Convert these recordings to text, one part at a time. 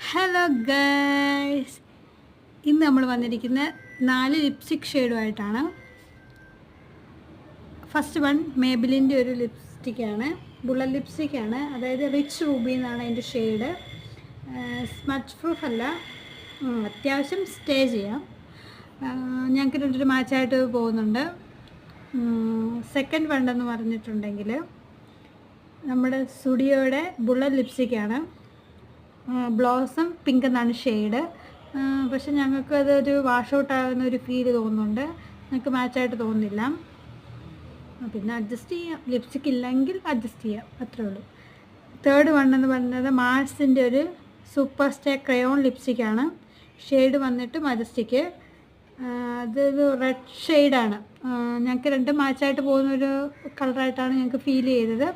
Hello guys, ഇന്ന് നമ്മൾ വന്നിരിക്കുന്ന 4 ലിപ്സ്റ്റിക് ഷെയ്ഡുമായിട്ടാണ്. ഫസ്റ്റ് വൺ മേബിലിൻ്റെ ഒരു ലിപ്സ്റ്റിക്കാണ്, ബുള്ളറ്റ് ലിപ്സ്റ്റിക്കാണ്. അതായത് റിച്ച് റൂബി എന്നാണ് അതിൻ്റെ ഷെയ്ഡ്. സ്മച്ച് പ്രൂഫ് അല്ല, അത്യാവശ്യം സ്റ്റേ ചെയ്യാം. ഞങ്ങൾക്ക് രണ്ടൊരു മാച്ചായിട്ട് പോകുന്നുണ്ട്. സെക്കൻഡ് വൺ എന്ന് പറഞ്ഞിട്ടുണ്ടെങ്കിൽ നമ്മുടെ സ്റ്റുഡിയോയുടെ ബുള്ളറ്റ് ലിപ്സ്റ്റിക്കാണ്. ബ്ലോസം പിങ്ക് എന്നാണ് ഷെയ്ഡ്. പക്ഷെ ഞങ്ങൾക്ക് അതൊരു വാഷ് ഔട്ട് ആകുന്ന ഒരു ഫീൽ തോന്നുന്നുണ്ട്. ഞങ്ങൾക്ക് മാച്ചായിട്ട് തോന്നുന്നില്ല. പിന്നെ അഡ്ജസ്റ്റ് ചെയ്യാം, ലിപ്സ്റ്റിക് ഇല്ലെങ്കിൽ അഡ്ജസ്റ്റ് ചെയ്യാം, അത്രേ ഉള്ളൂ. തേർഡ് വൺ എന്ന് പറയുന്നത് മാർസിൻ്റെ ഒരു സൂപ്പർ സ്റ്റേ ക്രയോൺ ലിപ്സ്റ്റിക്കാണ്. ഷെയ്ഡ് വന്നിട്ട് മജസ്റ്റിക്ക്. അതൊരു റെഡ് ഷെയ്ഡാണ്. ഞങ്ങൾക്ക് രണ്ടും മാച്ചായിട്ട് പോകുന്നൊരു കളറായിട്ടാണ് ഞങ്ങൾക്ക് ഫീൽ ചെയ്തത്.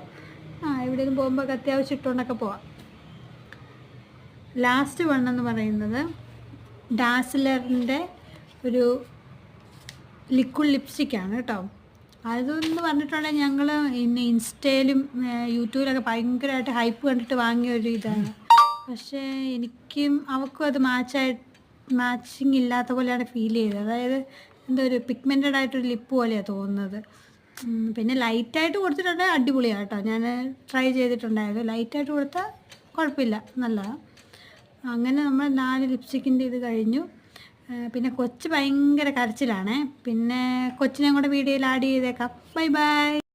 എവിടെയെങ്കിലും പോകുമ്പോൾ അത്യാവശ്യം ഇട്ടുകൊണ്ടൊക്കെ പോവാം. ലാസ്റ്റ് വൺ എന്ന് പറയുന്നത് ഡാസ്ലറിൻ്റെ ഒരു ലിക്വിഡ് ലിപ്സ്റ്റിക്കാണ് കേട്ടോ. അതെന്ന് പറഞ്ഞിട്ടുണ്ടെങ്കിൽ ഞങ്ങൾ ഇന്ന് ഇൻസ്റ്റയിലും യൂട്യൂബിലൊക്കെ ഭയങ്കരമായിട്ട് ഹൈപ്പ് കണ്ടിട്ട് വാങ്ങിയ ഒരു ഇതാണ്. പക്ഷേ എനിക്കും അവൾക്കും അത് മാച്ചിങ് ഇല്ലാത്ത പോലെയാണ് ഫീൽ ചെയ്തത്. അതായത് എന്തോ ഒരു പിഗ്മെൻറ്റഡ് ആയിട്ടൊരു ലിപ്പ് പോലെയാണ് തോന്നുന്നത്. പിന്നെ ലൈറ്റായിട്ട് കൊടുത്തിട്ടുണ്ടെങ്കിൽ അടിപൊളിയാണ് കേട്ടോ. ഞാൻ ട്രൈ ചെയ്തിട്ടുണ്ടായിരുന്നു. ലൈറ്റായിട്ട് കൊടുത്താൽ കുഴപ്പമില്ല, നല്ലതാണ്. അങ്ങനെ നമ്മൾ 4 ലിപ്സ്റ്റിക്കിൻ്റെ ഇത് കഴിഞ്ഞു. പിന്നെ കൊച്ച് ഭയങ്കര കരച്ചിലാണേ. പിന്നെ കൊച്ചിനെ കൂടെ വീഡിയോയിൽ ആഡ് ചെയ്തേക്കാം. Bye bye.